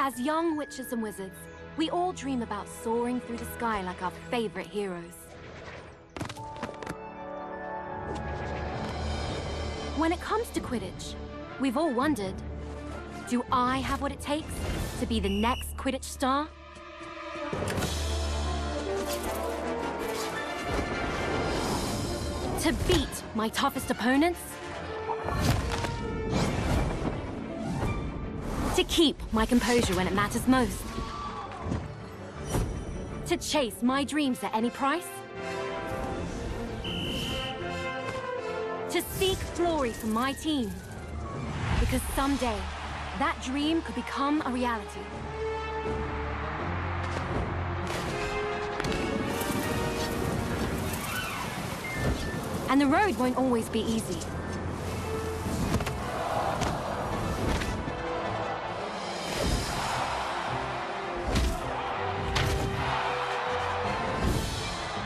As young witches and wizards, we all dream about soaring through the sky like our favorite heroes. When it comes to Quidditch, we've all wondered, do I have what it takes to be the next Quidditch star? To beat my toughest opponents? To keep my composure when it matters most? To chase my dreams at any price? To seek glory for my team? Because someday, that dream could become a reality. And the road won't always be easy.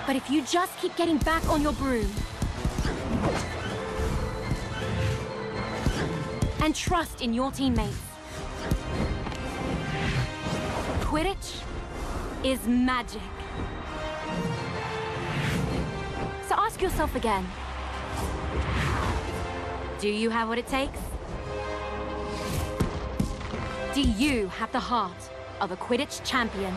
But if you just keep getting back on your broom and trust in your teammates, Quidditch is magic. So ask yourself again, do you have what it takes? Do you have the heart of a Quidditch champion?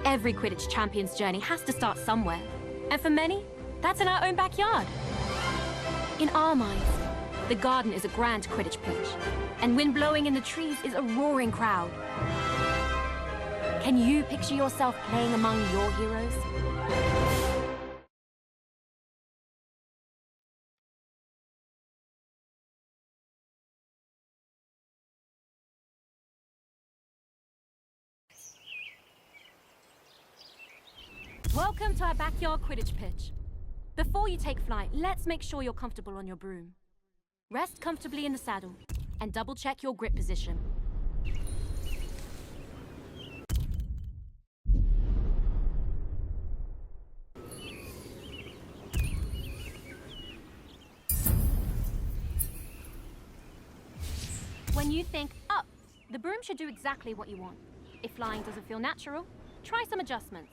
Every Quidditch champion's journey has to start somewhere. And for many, that's in our own backyard. In our minds, the garden is a grand Quidditch pitch, and wind blowing in the trees is a roaring crowd. Can you picture yourself playing among your heroes? Welcome to our backyard Quidditch pitch. Before you take flight, let's make sure you're comfortable on your broom. Rest comfortably in the saddle and double-check your grip position. When you think up, the broom should do exactly what you want. If flying doesn't feel natural, try some adjustments.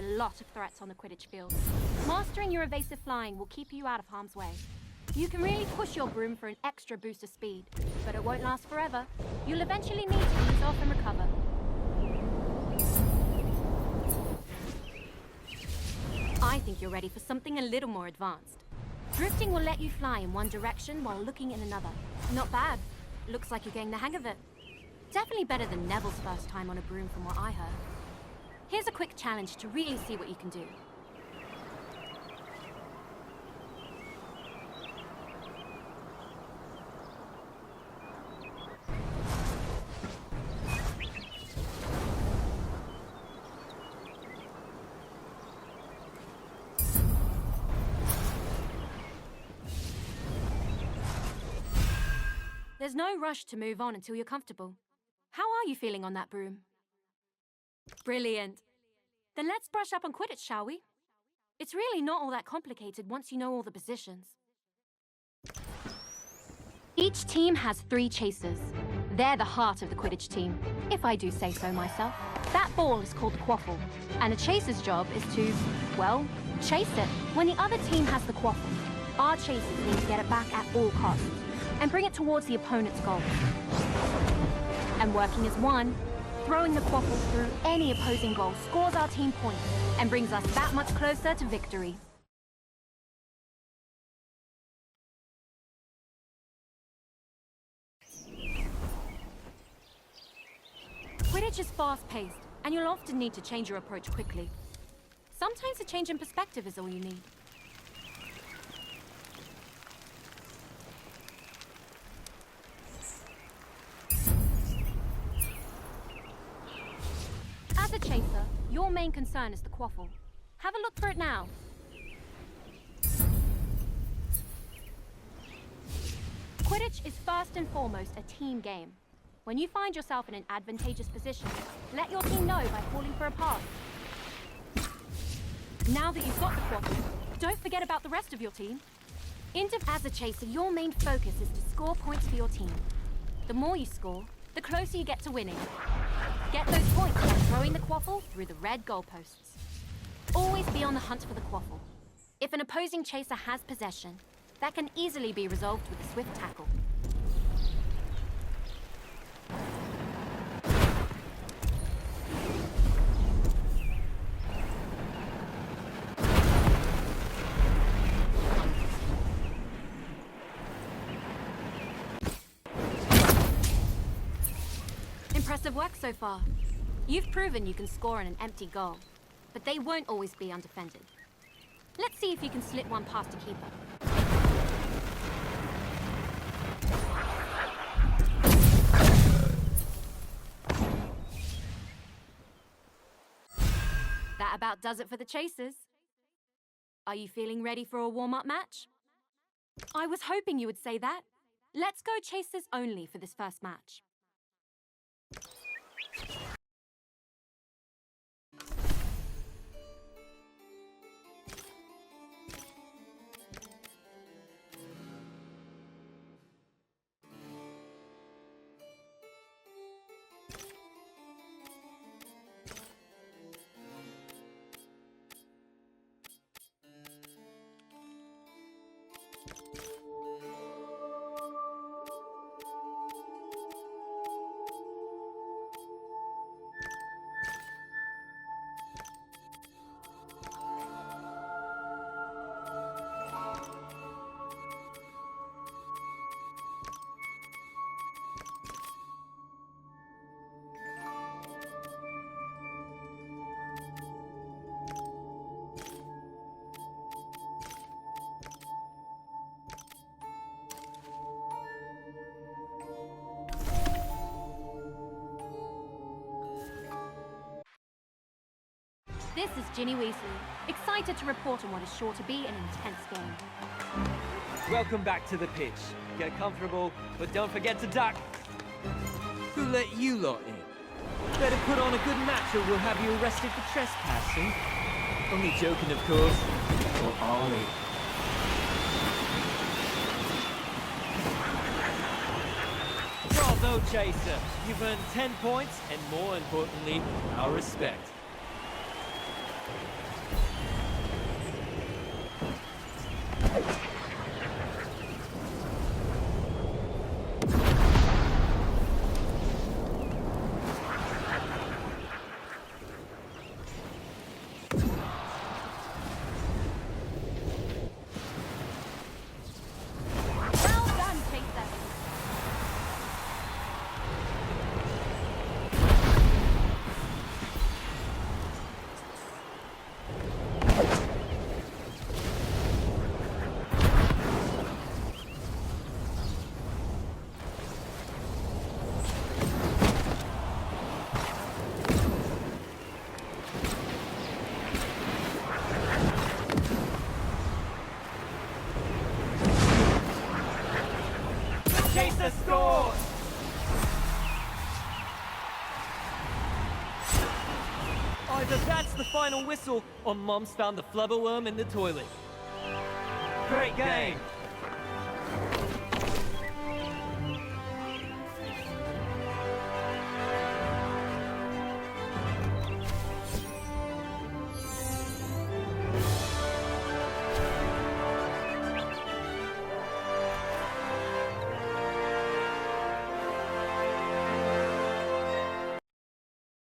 are a lot of threats on the Quidditch field. Mastering your evasive flying will keep you out of harm's way. You can really push your broom for an extra boost of speed, but it won't last forever. You'll eventually need to ease off and recover. I think you're ready for something a little more advanced. Drifting will let you fly in one direction while looking in another. Not bad. Looks like you're getting the hang of it. Definitely better than Neville's first time on a broom from what I heard. Here's a quick challenge to really see what you can do. There's no rush to move on until you're comfortable. How are you feeling on that broom? Brilliant. Then let's brush up on Quidditch, shall we? It's really not all that complicated once you know all the positions. Each team has 3 chasers. They're the heart of the Quidditch team, if I do say so myself. That ball is called the quaffle, and a chaser's job is to, well, chase it. When the other team has the quaffle, our chasers need to get it back at all costs and bring it towards the opponent's goal. And working as one, throwing the quaffle through any opposing goal scores our team points and brings us that much closer to victory. Quidditch is fast-paced, and you'll often need to change your approach quickly. Sometimes a change in perspective is all you need. As a chaser, your main concern is the quaffle. Have a look for it now. Quidditch is first and foremost a team game. When you find yourself in an advantageous position, let your team know by calling for a pass. Now that you've got the quaffle, don't forget about the rest of your team. As a chaser, your main focus is to score points for your team. The more you score, the closer you get to winning. Get those points by throwing the quaffle through the red goalposts. Always be on the hunt for the quaffle. If an opposing chaser has possession, that can easily be resolved with a swift tackle. Impressive work so far. You've proven you can score on an empty goal, but they won't always be undefended. Let's see if you can slip one past a keeper. That about does it for the chasers. Are you feeling ready for a warm-up match? I was hoping you would say that. Let's go chasers only for this first match. This is Ginny Weasley, excited to report on what is sure to be an intense game. Welcome back to the pitch. Get comfortable, but don't forget to duck. Who let you lot in? Better put on a good match or we'll have you arrested for trespassing. Only joking, of course. Or are we? Bravo, Chaser. You've earned 10 points and, more importantly, our respect. short! Either that's the final whistle, or Mom's found the flubberworm in the toilet. Great game!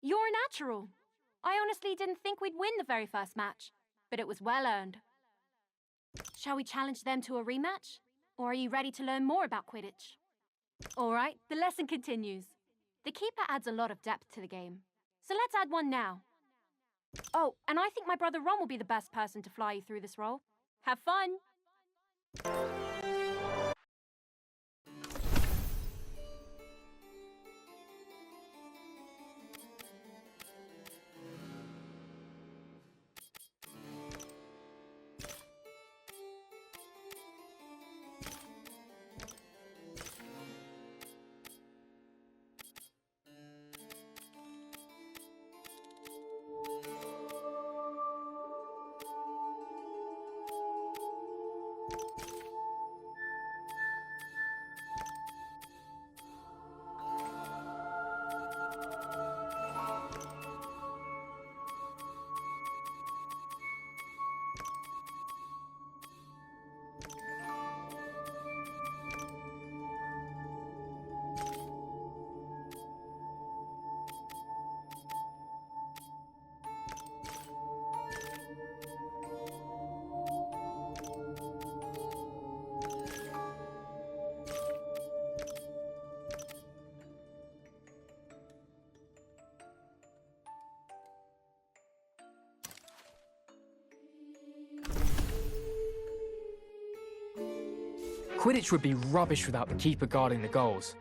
You're a natural. I honestly didn't think we'd win the very first match, but it was well earned. Shall we challenge them to a rematch? Or are you ready to learn more about Quidditch? All right, the lesson continues. The keeper adds a lot of depth to the game, so let's add one now. Oh, and I think my brother Ron will be the best person to fly you through this role. Have fun! Quidditch would be rubbish without the keeper guarding the goals.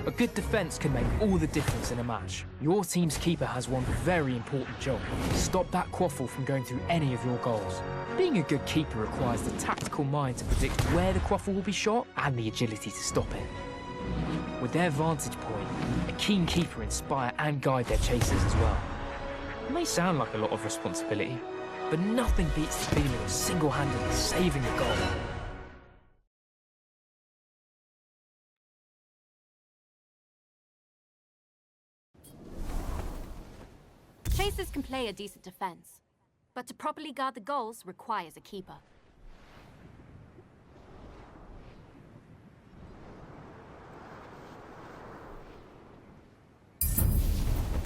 A good defence can make all the difference in a match. Your team's keeper has one very important job: stop that quaffle from going through any of your goals. Being a good keeper requires the tactical mind to predict where the quaffle will be shot and the agility to stop it. With their vantage point, a keen keeper inspire and guide their chasers as well. It may sound like a lot of responsibility, but nothing beats the feeling of single-handedly saving a goal. Chasers can play a decent defense, but to properly guard the goals requires a keeper.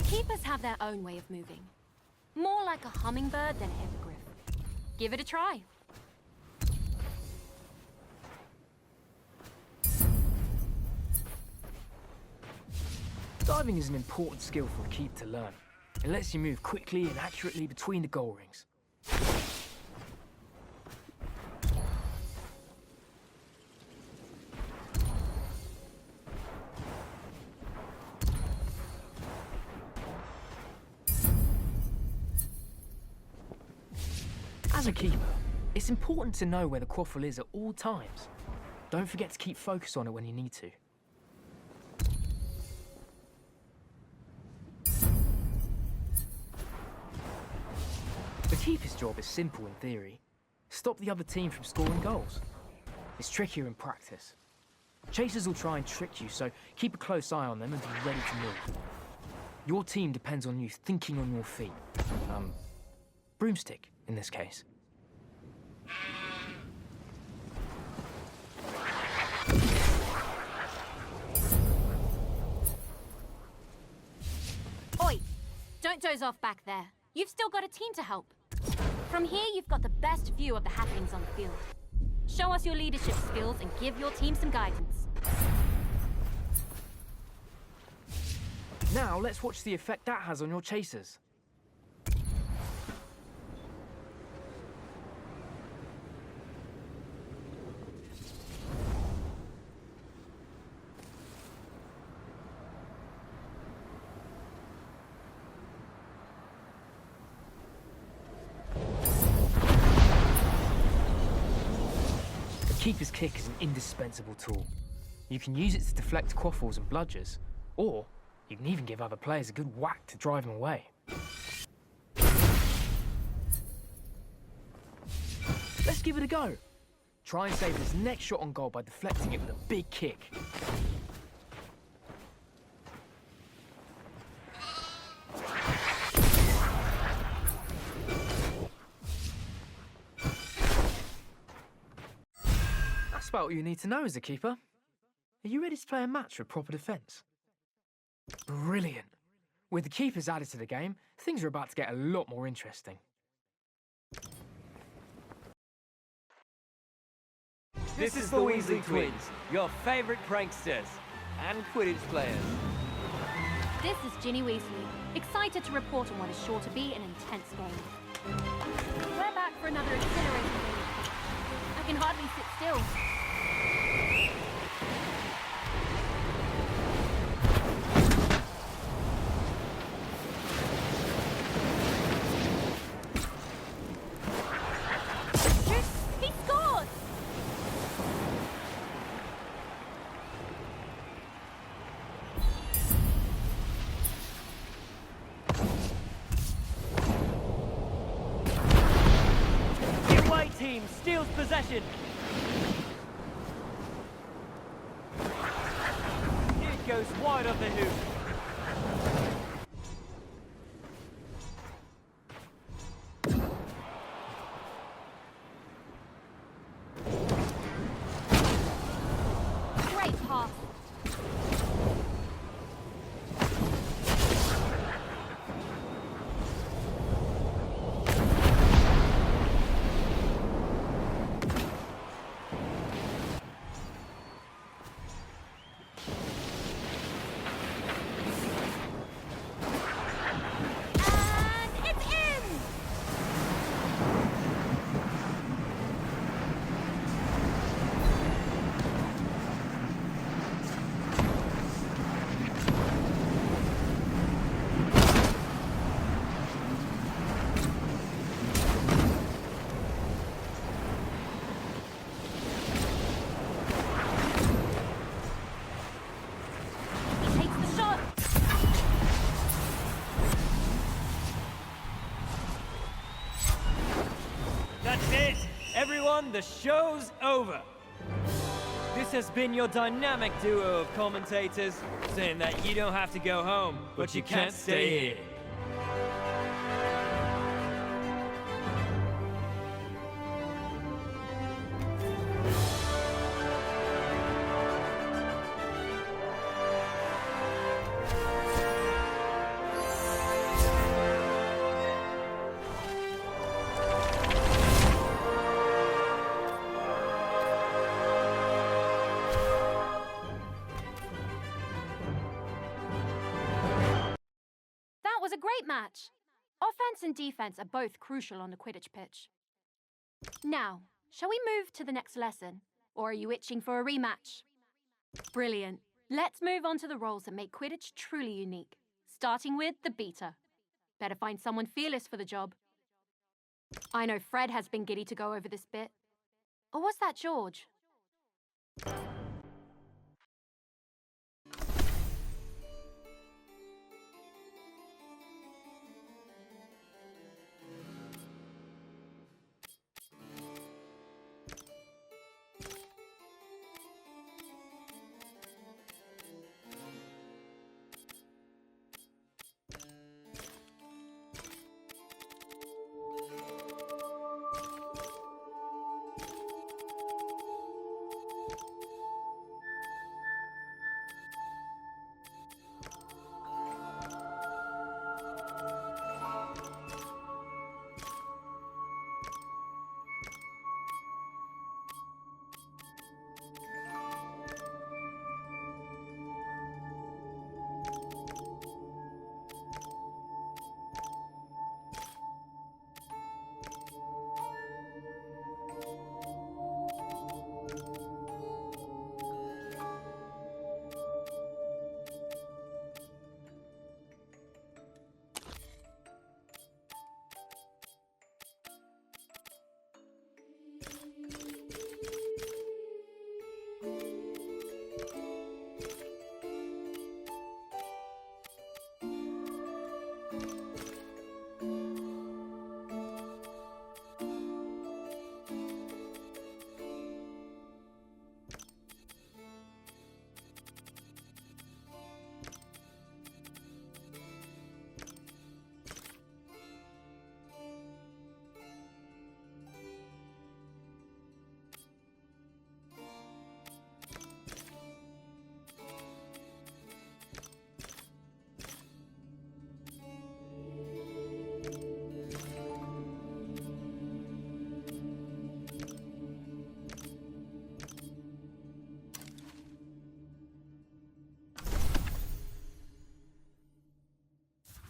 Keepers have their own way of moving. More like a hummingbird than a hippogriff. Give it a try. Diving is an important skill for a keeper to learn. It lets you move quickly and accurately between the goal rings. As a keeper, it's important to know where the quaffle is at all times. Don't forget to keep focus on it when you need to. The keeper's job is simple in theory. Stop the other team from scoring goals. It's trickier in practice. Chasers will try and trick you, so keep a close eye on them and be ready to move. Your team depends on you thinking on your feet. Broomstick, in this case. Oi! Don't doze off back there. You've still got a team to help. From here, you've got the best view of the happenings on the field. Show us your leadership skills and give your team some guidance. Now, let's watch the effect that has on your chasers. The keeper's kick is an indispensable tool. You can use it to deflect quaffles and bludgers, or you can even give other players a good whack to drive them away. Let's give it a go. Try and save this next shot on goal by deflecting it with a big kick. That's about what you need to know as a keeper. Are you ready to play a match with proper defence? Brilliant. With the keepers added to the game, things are about to get a lot more interesting. This is the Weasley Twins, your favourite pranksters and Quidditch players. This is Ginny Weasley, excited to report on what is sure to be an intense game. We're back for another exhilarating game. I can hardly sit still. He scored! The away team steals possession. It goes wide of the hoop. Great pass. And it's in! He takes the shot. That's it! Everyone, the show's over! This has been your dynamic duo of commentators, saying that you don't have to go home, but you can't stay here. That was a great match. Offense and defense are both crucial on the Quidditch pitch. Now, shall we move to the next lesson? Or are you itching for a rematch? Brilliant. Let's move on to the roles that make Quidditch truly unique. Starting with the beater. Better find someone fearless for the job. I know Fred has been giddy to go over this bit. Or was that George?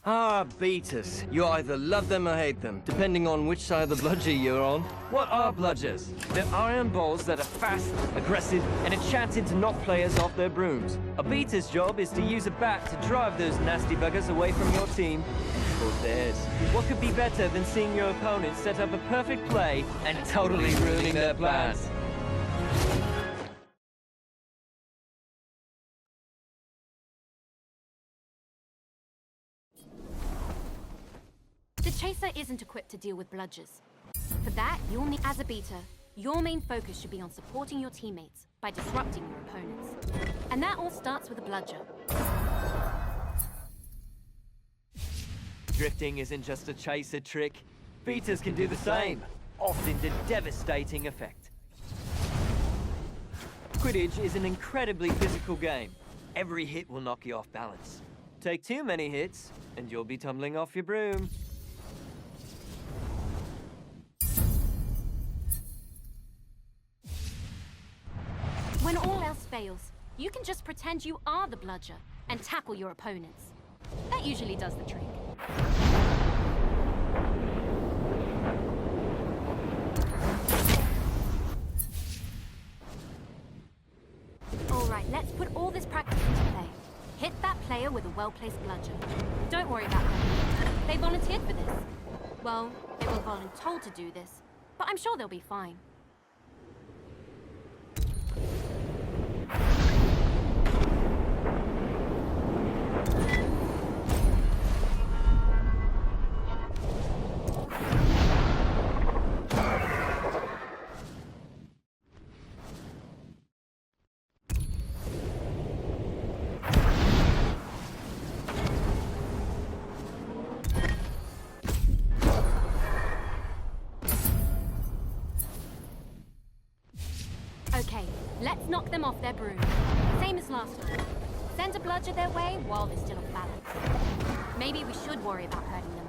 Ah, beaters. You either love them or hate them, depending on which side of the bludger you're on. What are bludgers? They're iron balls that are fast, aggressive, and enchanted to knock players off their brooms. A beater's job is to use a bat to drive those nasty buggers away from your team or theirs. What could be better than seeing your opponent set up a perfect play and totally ruining their plans? The Chaser isn't equipped to deal with bludgers. For that, you'll need, as a beater, your main focus should be on supporting your teammates by disrupting your opponents. And that all starts with a bludger. Drifting isn't just a Chaser trick. Beaters can do the same, often to devastating effect. Quidditch is an incredibly physical game. Every hit will knock you off balance. Take too many hits, and you'll be tumbling off your broom. When all else fails, you can just pretend you are the bludger and tackle your opponents. That usually does the trick. All right, let's put all this practice into play. Hit that player with a well-placed bludger. Don't worry about them. They volunteered for this. Well, they were voluntold to do this, but I'm sure they'll be fine. Okay, let's knock them off their broom. Same as last time. Send a bludger their way while they're still off balance. Maybe we should worry about hurting them.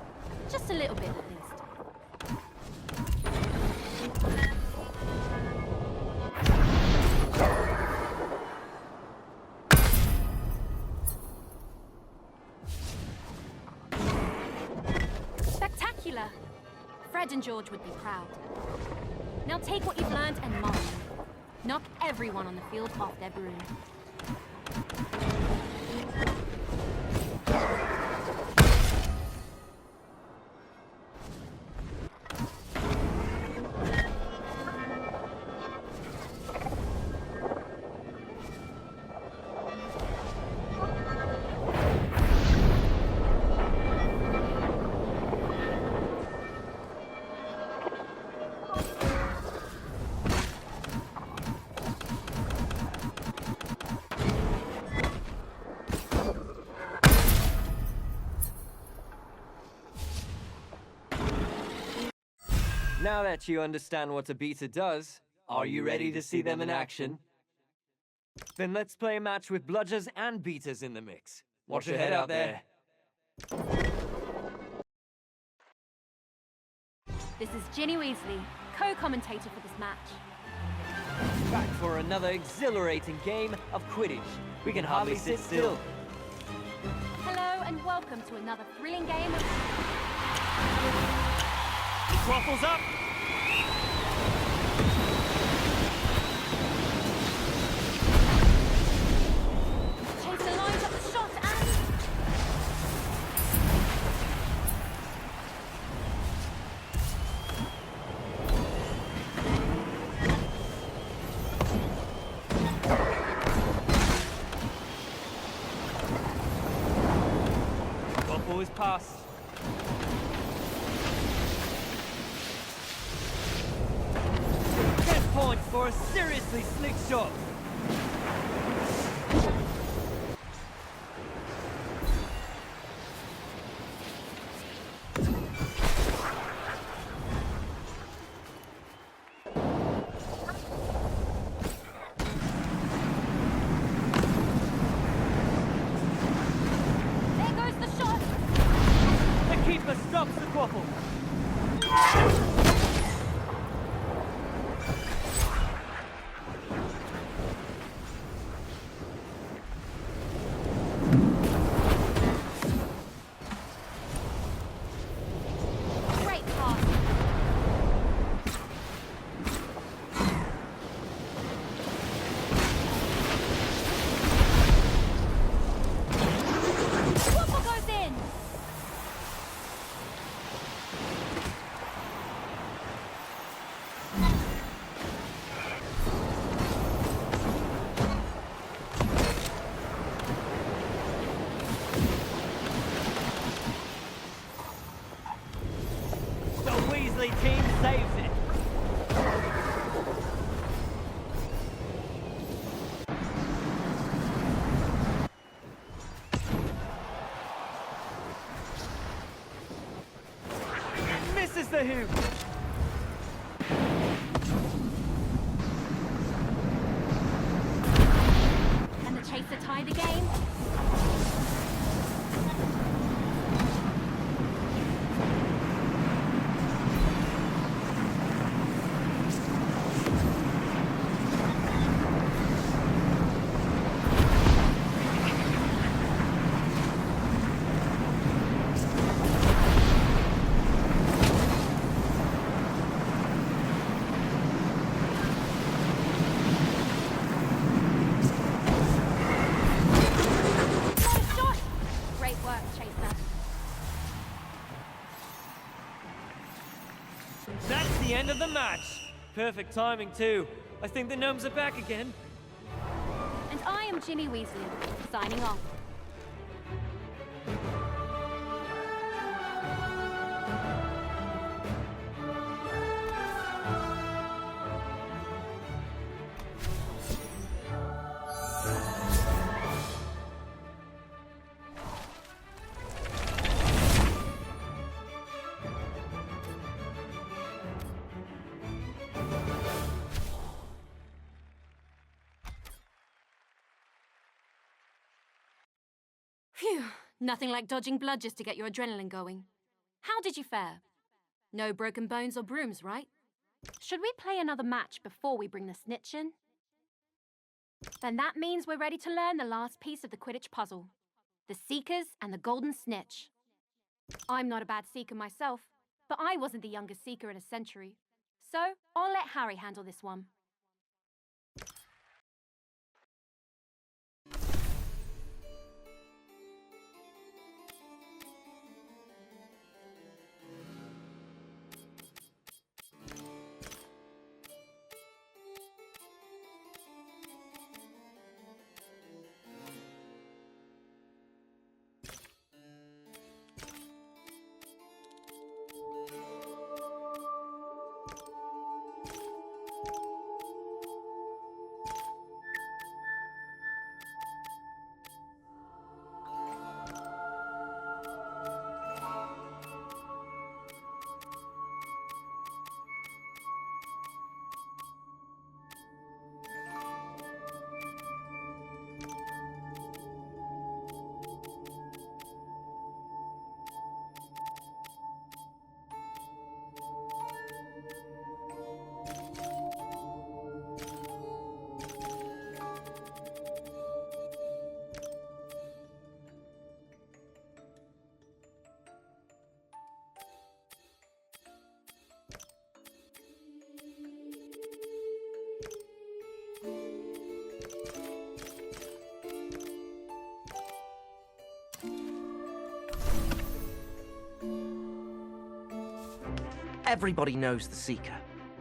Just a little bit at least. Spectacular! Fred and George would be proud. Now take what you've learned and march. Knock everyone on the field off their broom. Now that you understand what a beater does, are you ready to see them in action? Then let's play a match with bludgers and beaters in the mix. Watch your head out there. This is Ginny Weasley, co-commentator for this match. Back for another exhilarating game of Quidditch. We can hardly sit still. Hello and welcome to another thrilling game of... Waffles up! Chaser lines up the shot and... Waffle is passed. Points for a seriously slick shot. There goes the shot! The keeper stops the quaffle. the hoop! Can the chaser tie the game? That's the end of the match. Perfect timing, too. I think the gnomes are back again. And I am Ginny Weasley, signing off. Phew, nothing like dodging bludgers to get your adrenaline going. How did you fare? No broken bones or brooms, right? Should we play another match before we bring the snitch in? Then that means we're ready to learn the last piece of the Quidditch puzzle. The Seekers and the Golden Snitch. I'm not a bad Seeker myself, but I wasn't the youngest Seeker in a century. So, I'll let Harry handle this one. Everybody knows the Seeker.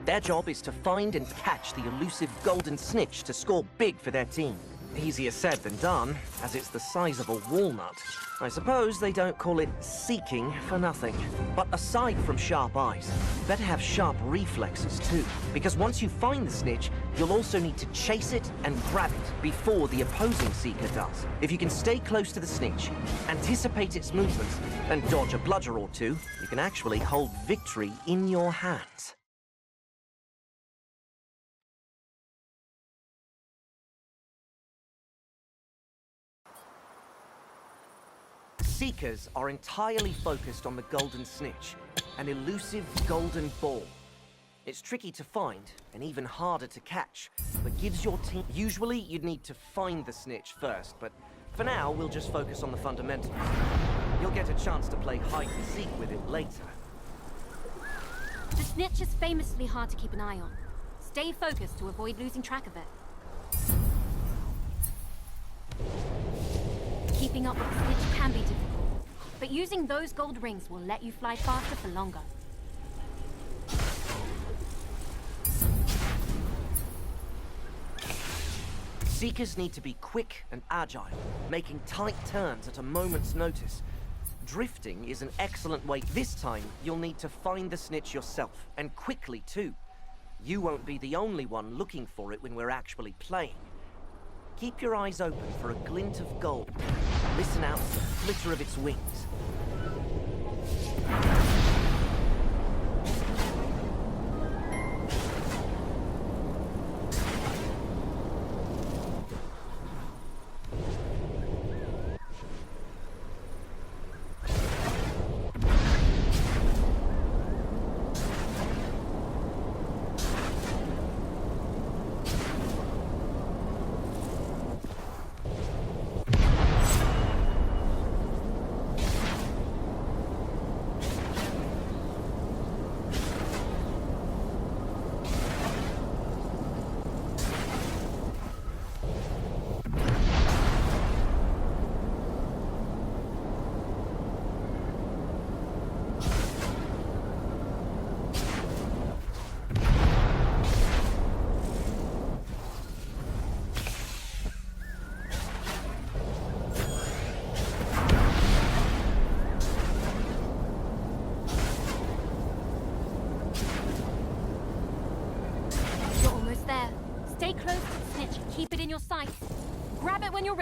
Their job is to find and catch the elusive golden snitch to score big for their team. Easier said than done, as it's the size of a walnut. I suppose they don't call it seeking for nothing. But aside from sharp eyes, better have sharp reflexes too. Because once you find the snitch, you'll also need to chase it and grab it before the opposing Seeker does. If you can stay close to the snitch, anticipate its movements, and dodge a bludger or two, you can actually hold victory in your hands. Seekers are entirely focused on the golden snitch, an elusive golden ball. It's tricky to find, and even harder to catch, but gives your team... Usually, you'd need to find the snitch first, but for now, we'll just focus on the fundamentals. You'll get a chance to play hide-and-seek with it later. The snitch is famously hard to keep an eye on. Stay focused to avoid losing track of it. Keeping up with the snitch can be difficult, but using those gold rings will let you fly faster for longer. Seekers need to be quick and agile, making tight turns at a moment's notice. Drifting is an excellent way. This time, you'll need to find the snitch yourself, and quickly too. You won't be the only one looking for it when we're actually playing. Keep your eyes open for a glint of gold. Listen out for the flitter of its wings.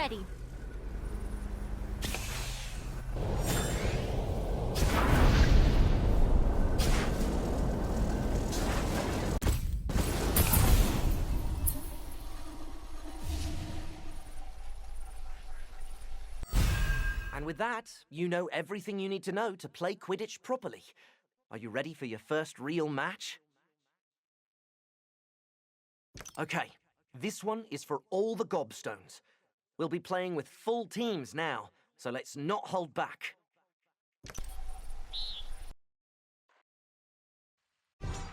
ready. And with that, you know everything you need to know to play Quidditch properly. Are you ready for your first real match? Okay, this one is for all the gobstones. We'll be playing with full teams now, so let's not hold back.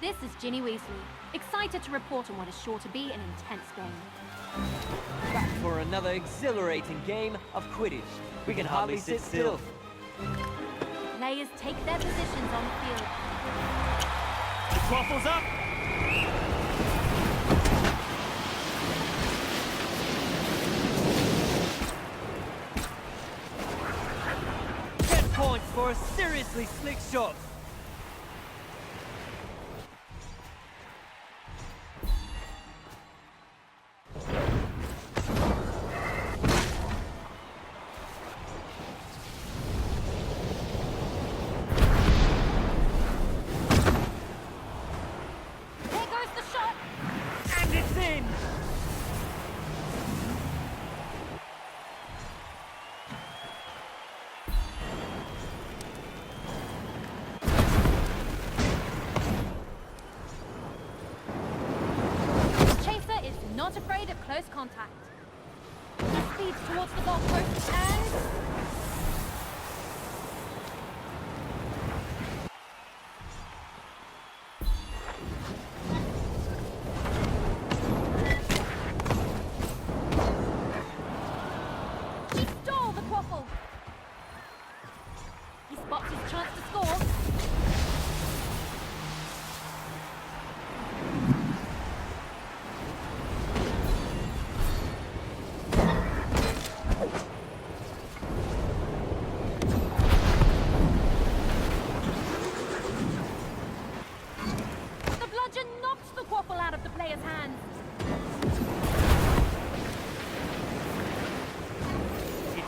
This is Ginny Weasley, excited to report on what is sure to be an intense game. Back for another exhilarating game of Quidditch. We can hardly sit still. Players take their positions on the field. The quaffle's up! Get points for a seriously slick shot. Not afraid of close contact. He speeds towards the goalpost and... he stole the quaffle! He spots his chance to score.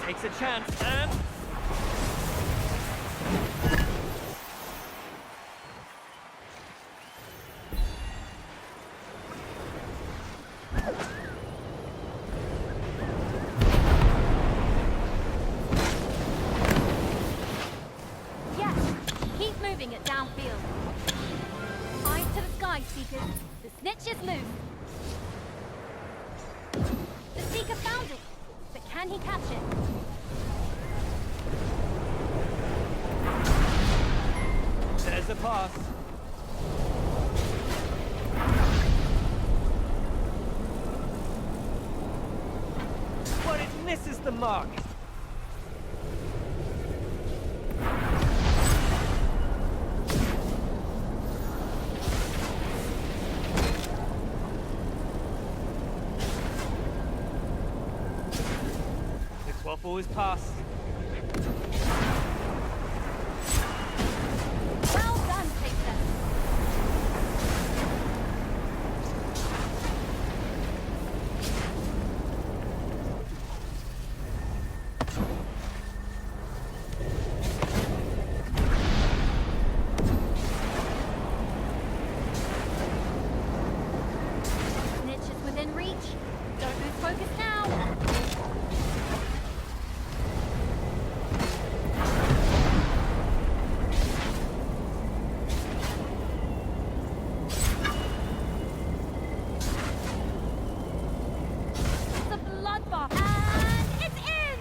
Takes a chance and... Yes, keep moving it downfield. Eyes to the sky, Seekers. The snitch is loose. The Seeker found it, but can he catch it? There's the pass. But it misses the mark. The quaffle is passed. Well done, Chaser. Snitch is within reach. Don't lose focus now. It's a bloodbath, and it's in!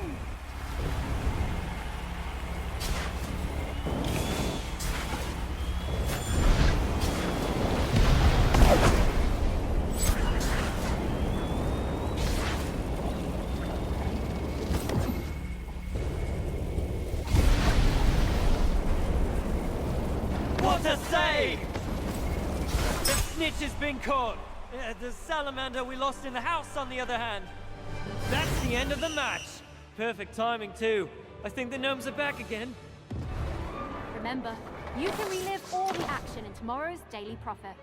What a save! The snitch has been caught. The salamander we lost in the house, on the other hand. That's the end of the match. Perfect timing, too. I think the gnomes are back again. Remember, you can relive all the action in tomorrow's Daily Prophet.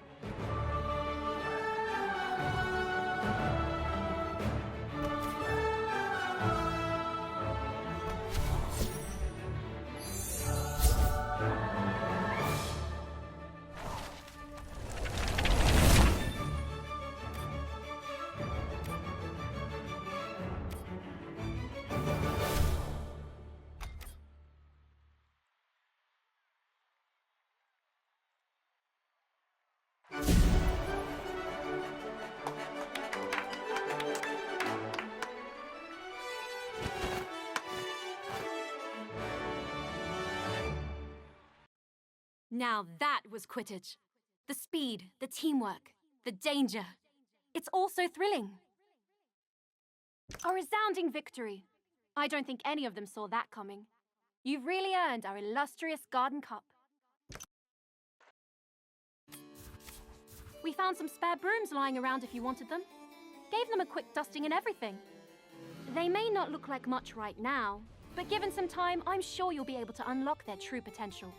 Now that was Quidditch. The speed, the teamwork, the danger. It's all so thrilling. A resounding victory. I don't think any of them saw that coming. You've really earned our illustrious Garden Cup. We found some spare brooms lying around if you wanted them. Gave them a quick dusting and everything. They may not look like much right now, but given some time, I'm sure you'll be able to unlock their true potential.